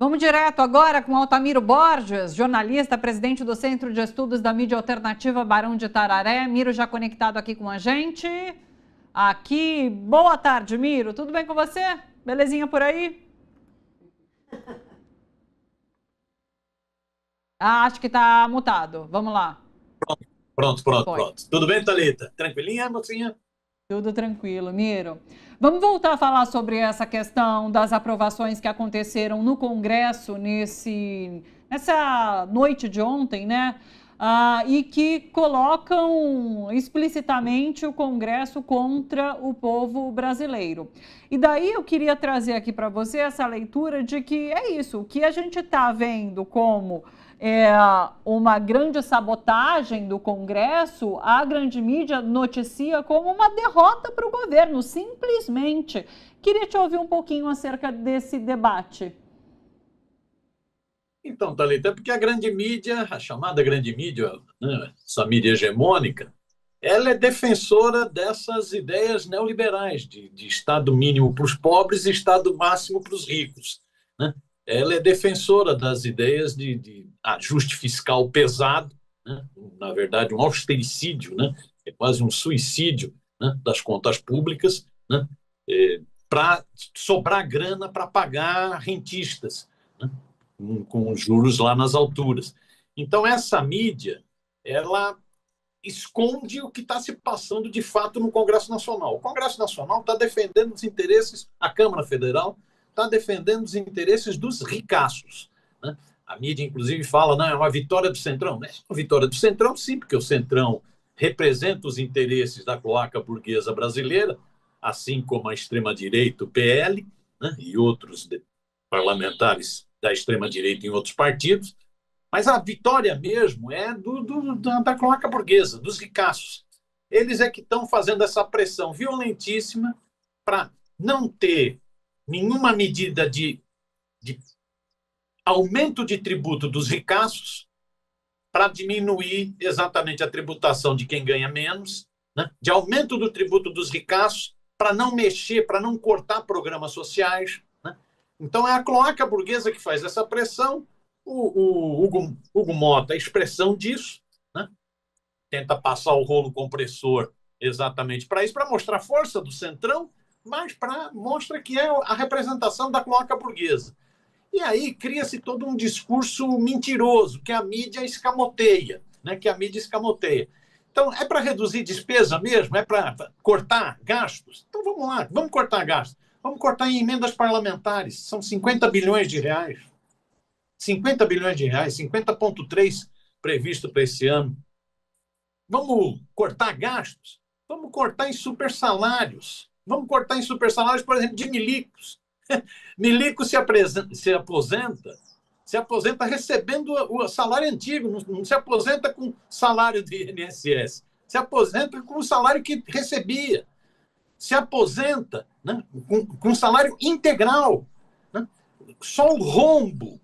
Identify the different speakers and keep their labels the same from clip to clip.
Speaker 1: Vamos direto agora com Altamiro Borges, jornalista, presidente do Centro de Estudos da Mídia Alternativa Barão de Itararé. Miro já conectado aqui com a gente. Aqui, boa tarde, Miro. Tudo bem com você? Belezinha por aí? Acho que tá mutado. Vamos lá.
Speaker 2: Pronto. Tudo bem, Thalita? Tranquilinha, mocinha?
Speaker 1: Tudo tranquilo, Miro. Vamos voltar a falar sobre essa questão das aprovações que aconteceram no Congresso nessa noite de ontem, né? E que colocam explicitamente o Congresso contra o povo brasileiro. E daí eu queria trazer aqui para você essa leitura de que é isso, o que a gente está vendo como uma grande sabotagem do Congresso, a grande mídia noticia como uma derrota para o governo, simplesmente. Queria te ouvir um pouquinho acerca desse debate.
Speaker 2: Então, Thalita, é porque a grande mídia, a chamada grande mídia, né, essa mídia hegemônica, ela é defensora dessas ideias neoliberais de Estado mínimo para os pobres e Estado máximo para os ricos, né? Ela é defensora das ideias de ajuste fiscal pesado, né? Na verdade, um austericídio, né? É quase um suicídio, né, das contas públicas, né? Para sobrar grana para pagar rentistas, né? Com juros lá nas alturas. Então, essa mídia, ela esconde o que está se passando de fato no Congresso Nacional. O Congresso Nacional está defendendo os interesses, a Câmara Federal está defendendo os interesses dos ricaços, né? A mídia, inclusive, fala, não, é uma vitória do Centrão. É uma vitória do Centrão, sim, porque o Centrão representa os interesses da cloaca burguesa brasileira, assim como a extrema-direita, o PL, né, e outros parlamentares da extrema-direita em outros partidos, mas a vitória mesmo é da cloaca burguesa, dos ricaços. Eles é que estão fazendo essa pressão violentíssima para não ter nenhuma medida de aumento de tributo dos ricaços para diminuir exatamente a tributação de quem ganha menos, né? De aumento do tributo dos ricaços para não mexer, para não cortar programas sociais, né? Então é a cloaca burguesa que faz essa pressão. O Hugo Mota é a expressão disso, né? Tenta passar o rolo compressor exatamente para isso, para mostrar a força do Centrão, mas mostra que é a representação da cloaca burguesa. E aí cria-se todo um discurso mentiroso, que a mídia escamoteia, né? Então, é para reduzir despesa mesmo? É para cortar gastos? Então, vamos lá, vamos cortar gastos. Vamos cortar em emendas parlamentares, são 50 bilhões de reais. 50 bilhões de reais, 50,3 previsto para esse ano. Vamos cortar gastos? Vamos cortar em supersalários. Vamos cortar em supersalários, por exemplo, de milicos. Milico se aposenta recebendo o salário antigo, não se aposenta com salário de INSS, se aposenta com o salário que recebia, se aposenta, né, com salário integral, né? Só o rombo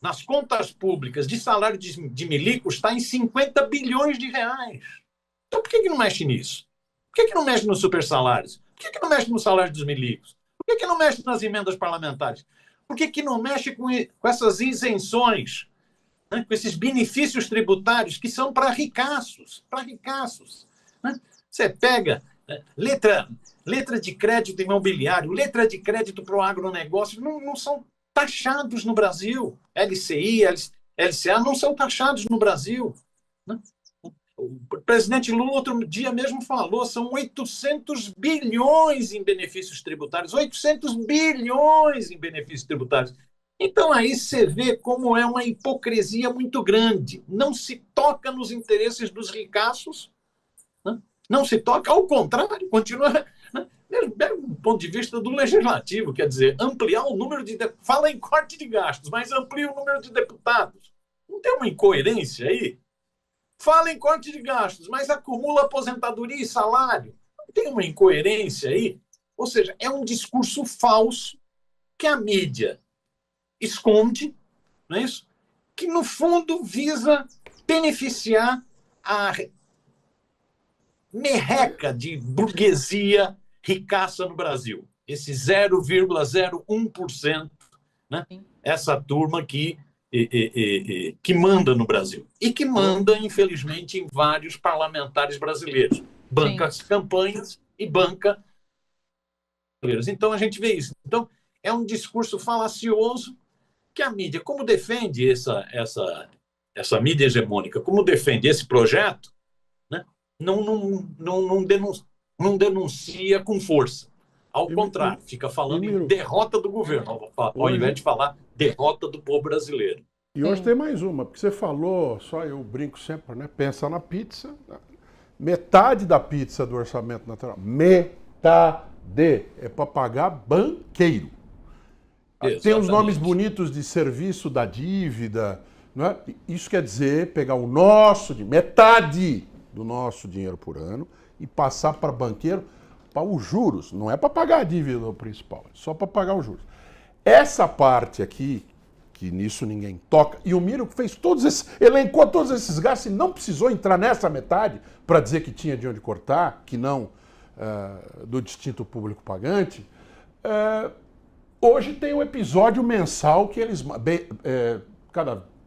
Speaker 2: nas contas públicas de salário de milicos está em 50 bilhões de reais. Então, por que não mexe nisso? Por que não mexe nos supersalários? Por que não mexe no salário dos milicos? Por que não mexe nas emendas parlamentares? Por que não mexe com essas isenções, né? Com esses benefícios tributários que são para ricaços, né? Você pega letra de crédito imobiliário, letra de crédito para o agronegócio, não são taxados no Brasil. LCI, LCA não são taxados no Brasil, né? O presidente Lula outro dia mesmo falou, são 800 bilhões em benefícios tributários, 800 bilhões em benefícios tributários. Então aí você vê como é uma hipocrisia muito grande. Não se toca nos interesses dos ricaços, né? Não se toca, ao contrário, continua, né? Mesmo do ponto de vista do legislativo, quer dizer, ampliar o número de... Fala em corte de gastos, mas amplia o número de deputados. Não tem uma incoerência aí? Fala em corte de gastos, mas acumula aposentadoria e salário. Não tem uma incoerência aí? Ou seja, é um discurso falso que a mídia esconde, não é isso? Que, no fundo, visa beneficiar a merreca de burguesia ricaça no Brasil. Esse 0,01% né? Essa turma que manda no Brasil e que manda, infelizmente, em vários parlamentares brasileiros. Banca as campanhas e banca. Então, a gente vê isso. Então, é um discurso falacioso que a mídia, como defende essa mídia hegemônica, como defende esse projeto, né, não denuncia com força. Ao contrário, fica falando em derrota do governo, ao invés de falar derrota do povo brasileiro.
Speaker 3: E hoje tem mais uma, porque você falou, só eu brinco sempre, né? Pensa na pizza, metade da pizza do orçamento nacional, metade é para pagar banqueiro. Exatamente. Tem os nomes bonitos de serviço da dívida, não é? Isso quer dizer pegar metade do nosso dinheiro por ano e passar para banqueiro para os juros. Não é para pagar a dívida principal, é só para pagar os juros. Essa parte aqui, que nisso ninguém toca, e o Miro fez elencou todos esses gastos e não precisou entrar nessa metade para dizer que tinha de onde cortar, que não do distinto público pagante. Hoje tem um episódio mensal que eles...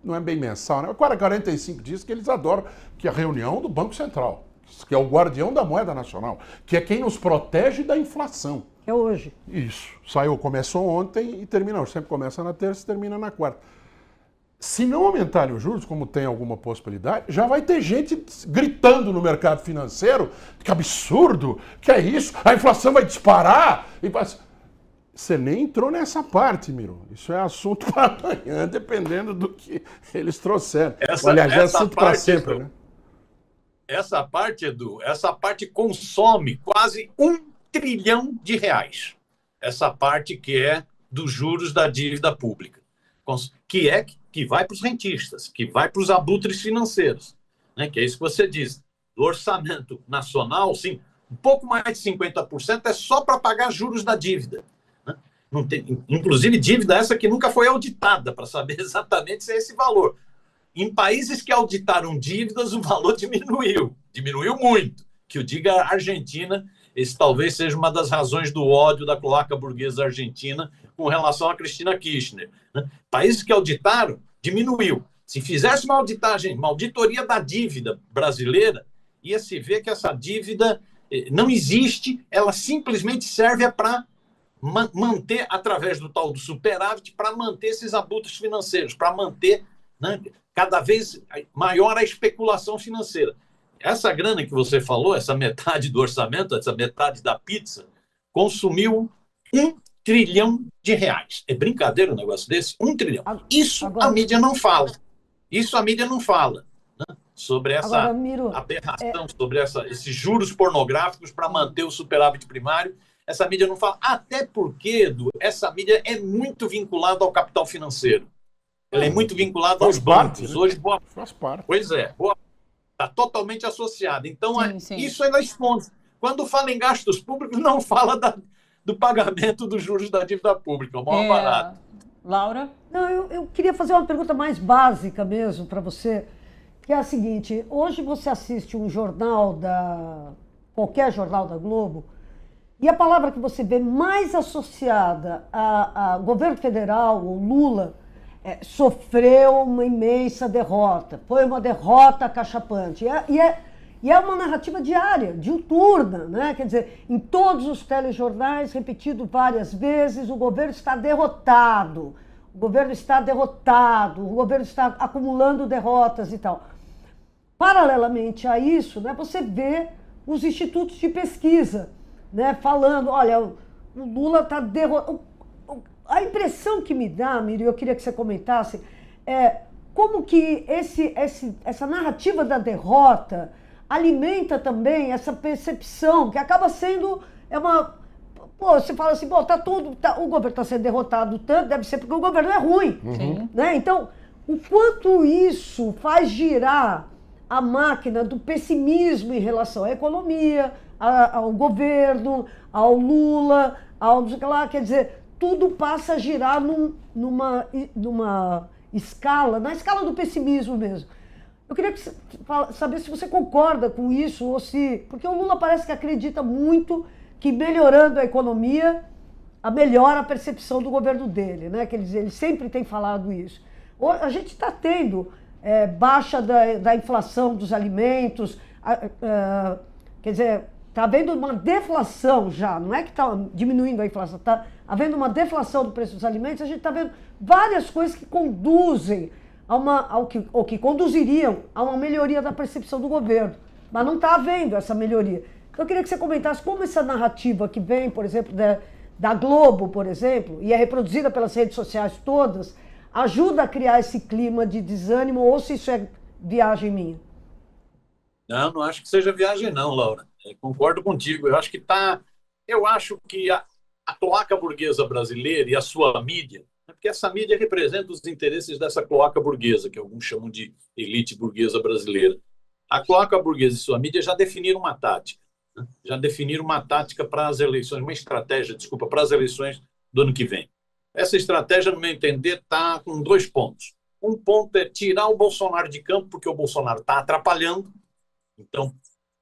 Speaker 3: não é bem mensal, né? 45 dias que eles adoram, que é a reunião do Banco Central, que é o guardião da moeda nacional, que é quem nos protege da inflação.
Speaker 4: É hoje.
Speaker 3: Isso. Começou ontem e termina hoje. Sempre começa na terça e termina na quarta. Se não aumentarem os juros, como tem alguma possibilidade, já vai ter gente gritando no mercado financeiro que absurdo, que é isso, a inflação vai disparar. Você nem entrou nessa parte, Miro. Isso é assunto para amanhã, dependendo do que eles trouxeram. Aliás, é assunto para sempre, né?
Speaker 2: Essa parte, Edu, consome quase R$1 trilhão. Essa parte que é dos juros da dívida pública, que vai para os rentistas, que vai para os abutres financeiros, né? Que é isso que você diz. Do orçamento nacional, sim, um pouco mais de 50% é só para pagar juros da dívida. Né? Não tem, inclusive, dívida essa que nunca foi auditada para saber exatamente se é esse valor. Em países que auditaram dívidas, o valor diminuiu muito. Que eu diga a Argentina, esse talvez seja uma das razões do ódio da cloaca burguesa argentina com relação a Cristina Kirchner. Né? Países que auditaram, diminuiu. Se fizesse uma auditoria da dívida brasileira, ia se ver que essa dívida não existe, ela simplesmente serve para manter, através do tal do superávit, para manter esses abutres financeiros, para manter, né, cada vez maior a especulação financeira. Essa grana que você falou, essa metade do orçamento, essa metade da pizza, consumiu R$1 trilhão. É brincadeira um negócio desse? 1 trilhão. Isso agora, a mídia não fala. Né? Sobre essa agora, Miro, aberração, sobre esses juros pornográficos para manter o superávit primário. Essa mídia não fala. Até porque, Edu, essa mídia é muito vinculada ao capital financeiro. Ela é muito vinculada aos bancos. Né? Hoje,
Speaker 3: faz parte.
Speaker 2: Pois é, está totalmente associada. Então, sim. Isso ela esconde. Quando fala em gastos públicos, não fala do pagamento dos juros da dívida pública. O maior barato.
Speaker 1: Laura?
Speaker 4: Não, eu queria fazer uma pergunta mais básica mesmo para você, que é a seguinte. Hoje você assiste um jornal qualquer jornal da Globo, e a palavra que você vê mais associada a governo federal, ou Lula, sofreu uma imensa derrota, foi uma derrota acachapante. E é uma narrativa diária, diuturna, né? Quer dizer, em todos os telejornais, repetido várias vezes, o governo está derrotado, o governo está acumulando derrotas e tal. Paralelamente a isso, né, você vê os institutos de pesquisa, né, falando, olha, o Lula está derrotado. A impressão que me dá, Miri, eu queria que você comentasse, como que essa narrativa da derrota alimenta também essa percepção que acaba sendo você fala assim, o governo está sendo derrotado tanto, deve ser porque o governo é ruim.
Speaker 1: Uhum.
Speaker 4: Né? Então, o quanto isso faz girar a máquina do pessimismo em relação à economia, ao governo, ao Lula, quer dizer, tudo passa a girar numa escala, na escala do pessimismo mesmo. Eu queria saber se você concorda com isso, porque o Lula parece que acredita muito que melhorando a economia, melhora a percepção do governo dele, né? Que ele sempre tem falado isso. A gente está tendo baixa da inflação dos alimentos, quer dizer, está havendo uma deflação já, não é que está diminuindo a inflação, está havendo uma deflação do preço dos alimentos, a gente está vendo várias coisas que conduzem ou que conduziriam a uma melhoria da percepção do governo, mas não está havendo essa melhoria. Então eu queria que você comentasse como essa narrativa que vem, por exemplo, da Globo, por exemplo, e é reproduzida pelas redes sociais todas, ajuda a criar esse clima de desânimo, ou se isso é viagem minha?
Speaker 2: Não, não acho que seja viagem não, Laura. Eu concordo contigo. Eu acho que a cloaca burguesa brasileira e a sua mídia, porque essa mídia representa os interesses dessa cloaca burguesa, que alguns chamam de elite burguesa brasileira. A cloaca burguesa e sua mídia já definiram uma tática, né? Já definiram uma tática para as eleições, uma estratégia, desculpa, para as eleições do ano que vem. Essa estratégia, no meu entender, está com 2 pontos. Um ponto é tirar o Bolsonaro de campo, porque o Bolsonaro está atrapalhando. Então,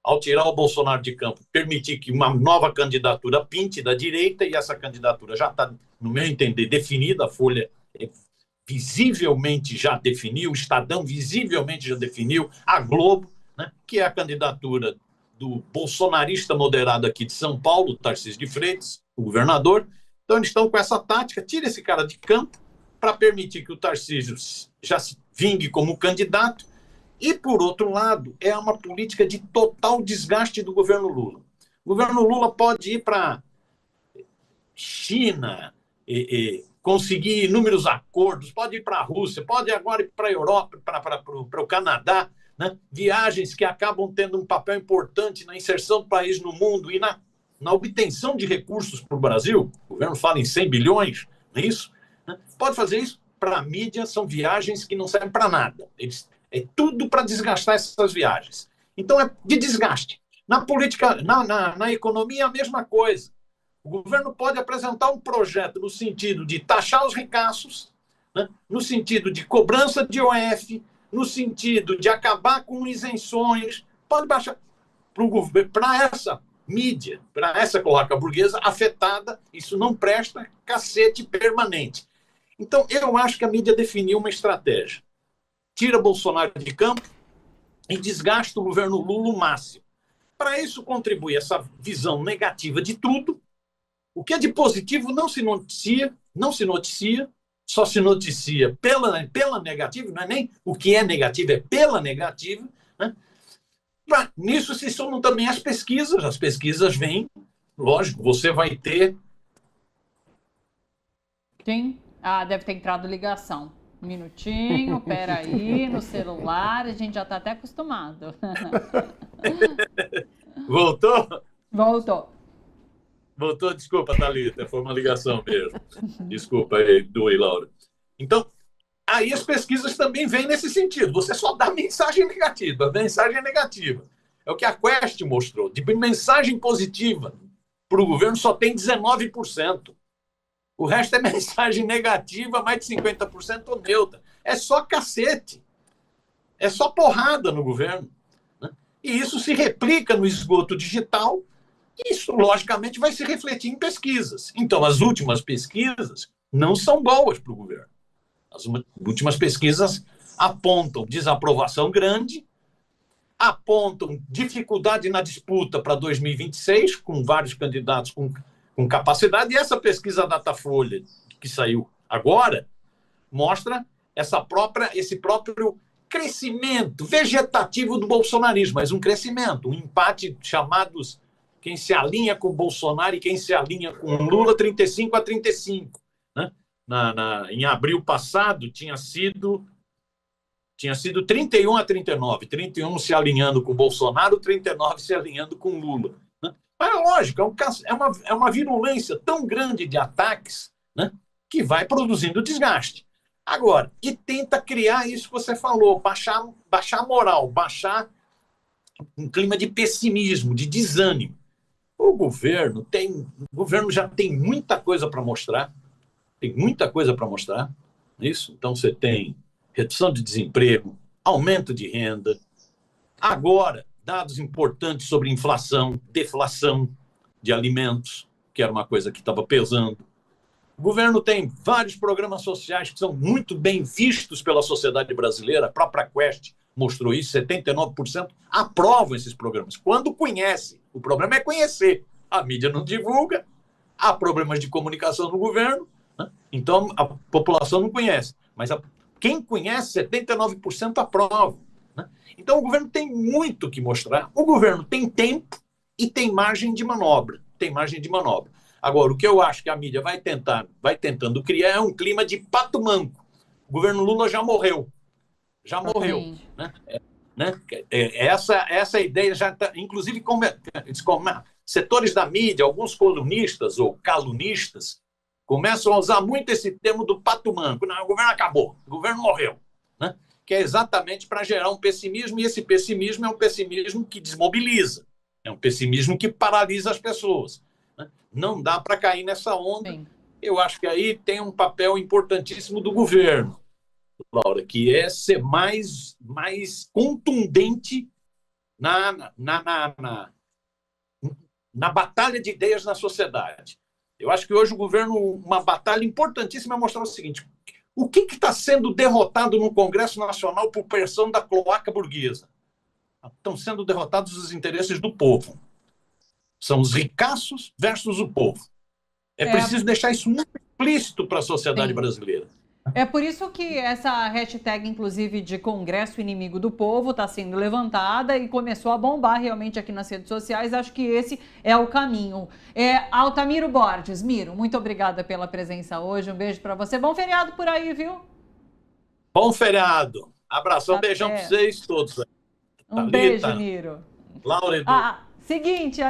Speaker 2: ao tirar o Bolsonaro de campo, permitir que uma nova candidatura pinte da direita, e essa candidatura já está, no meu entender, definida, a Folha visivelmente já definiu, o Estadão visivelmente já definiu, a Globo, né, que é a candidatura do bolsonarista moderado aqui de São Paulo, Tarcísio de Freitas, o governador. Então, eles estão com essa tática, tira esse cara de campo para permitir que o Tarcísio já se vingue como candidato. E, por outro lado, é uma política de total desgaste do governo Lula. O governo Lula pode ir para China, conseguir inúmeros acordos, pode ir para a Rússia, pode agora ir para a Europa, para o Canadá, né? Viagens que acabam tendo um papel importante na inserção do país no mundo e na obtenção de recursos para o Brasil. O governo fala em 100 bilhões, não é isso? Pode fazer isso. Para a mídia, são viagens que não servem para nada. É tudo para desgastar essas viagens. Então, é de desgaste. Na política, na economia, a mesma coisa. O governo pode apresentar um projeto no sentido de taxar os ricaços, né? No sentido de cobrança de IOF, no sentido de acabar com isenções, pode baixar para essa mídia, para essa cloaca burguesa afetada, isso não presta, cacete permanente. Então, eu acho que a mídia definiu uma estratégia. Tira Bolsonaro de campo e desgasta o governo Lula o máximo. Para isso, contribui essa visão negativa de tudo. O que é de positivo não se noticia, só se noticia pela negativa, não é nem o que é negativo, é pela negativa, né? Nisso se somam também as pesquisas vêm, lógico, você vai ter...
Speaker 1: Sim, deve ter entrado ligação. Um minutinho, peraí, no celular, a gente já está até acostumado.
Speaker 2: Voltou?
Speaker 1: Voltou,
Speaker 2: desculpa, Thalita, foi uma ligação mesmo. Desculpa aí, Laura. Então, aí as pesquisas também vêm nesse sentido. Você só dá mensagem negativa. A mensagem é negativa. É o que a Quest mostrou. De mensagem positiva para o governo só tem 19%. O resto é mensagem negativa, mais de 50% neutra. É só cacete. É só porrada no governo, né? E isso se replica no esgoto digital. E isso, logicamente, vai se refletir em pesquisas. Então, as últimas pesquisas não são boas para o governo. As últimas pesquisas apontam desaprovação grande, apontam dificuldade na disputa para 2026, com vários candidatos com capacidade, e essa pesquisa Datafolha, que saiu agora, mostra esse próprio crescimento vegetativo do bolsonarismo, mas um crescimento, um empate chamados quem se alinha com o Bolsonaro e quem se alinha com o Lula, 35-35. Né? Em abril passado, tinha sido 31-39, 31 se alinhando com o Bolsonaro, 39 se alinhando com o Lula. Né? Mas é lógico, é uma virulência tão grande de ataques, né, que vai produzindo desgaste. Agora, e tenta criar isso que você falou, baixar a moral, baixar um clima de pessimismo, de desânimo. O governo já tem muita coisa para mostrar, isso. Então você tem redução de desemprego, aumento de renda, agora dados importantes sobre inflação, deflação de alimentos, que era uma coisa que estava pesando, O governo tem vários programas sociais que são muito bem vistos pela sociedade brasileira. A própria Quest mostrou isso, 79% aprovam esses programas. Quando conhece, o problema é conhecer. A mídia não divulga, há problemas de comunicação no governo, né? Então a população não conhece. Mas quem conhece, 79% aprova, né? Então o governo tem muito que mostrar. O governo tem tempo e tem margem de manobra. Tem margem de manobra. Agora, o que eu acho que a mídia vai tentando criar é um clima de pato manco. O governo Lula já morreu. Já morreu. Né? Essa ideia já está, inclusive, setores da mídia, alguns colunistas ou calunistas, começam a usar muito esse termo do pato manco. Não, o governo acabou, o governo morreu. Né? Que é exatamente para gerar um pessimismo, e esse pessimismo é um pessimismo que desmobiliza, é um pessimismo que paralisa as pessoas. Não dá para cair nessa onda. Sim. Eu acho que aí tem um papel importantíssimo do governo, Laura, que é ser mais contundente na batalha de ideias na sociedade. Eu acho que hoje o governo, uma batalha importantíssima é mostrar o seguinte: o que está sendo derrotado no Congresso Nacional por pressão da cloaca burguesa? Estão sendo derrotados os interesses do povo. São os ricaços versus o povo. É preciso deixar isso muito explícito para a sociedade brasileira.
Speaker 1: É por isso que essa hashtag, inclusive, de Congresso Inimigo do Povo está sendo levantada e começou a bombar realmente aqui nas redes sociais. Acho que esse é o caminho. Altamiro Borges, Miro, muito obrigada pela presença hoje. Um beijo para você. Bom feriado por aí, viu?
Speaker 2: Bom feriado. Abração, beijão para vocês todos.
Speaker 1: Um beijo, Miro.
Speaker 2: Laura, Edu.
Speaker 1: Seguinte...